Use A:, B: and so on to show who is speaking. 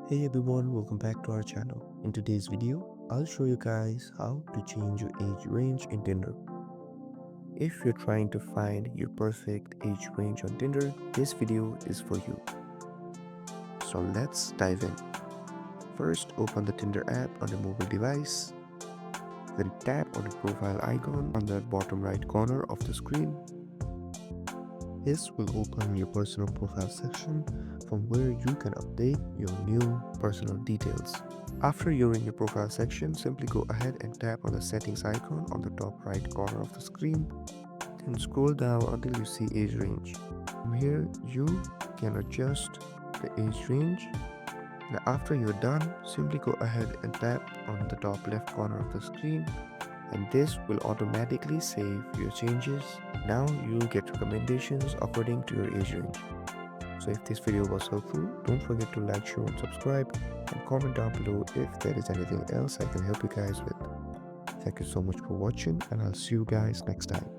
A: Hey everyone, welcome back to our channel. In today's video, I'll show you guys how to change your age range in Tinder. If you're trying to find your perfect age range on Tinder, this video is for you. So let's dive in. First, open the Tinder app on your mobile device. Then tap on the profile icon on the bottom right corner of the screen. This will open your personal profile section from where you can update your new personal details. After you're in your profile section, simply go ahead and tap on the settings icon on the top right corner of the screen. Then scroll down until you see age range. From here, you can adjust the age range. And after you're done, simply go ahead and tap on the top left corner of the screen, and this will automatically save your changes. Now you'll get recommendations according to your age range. So if this video was helpful, don't forget to like, share and subscribe, and comment down below if there is anything else I can help you guys with. Thank you so much for watching, and I'll see you guys next time.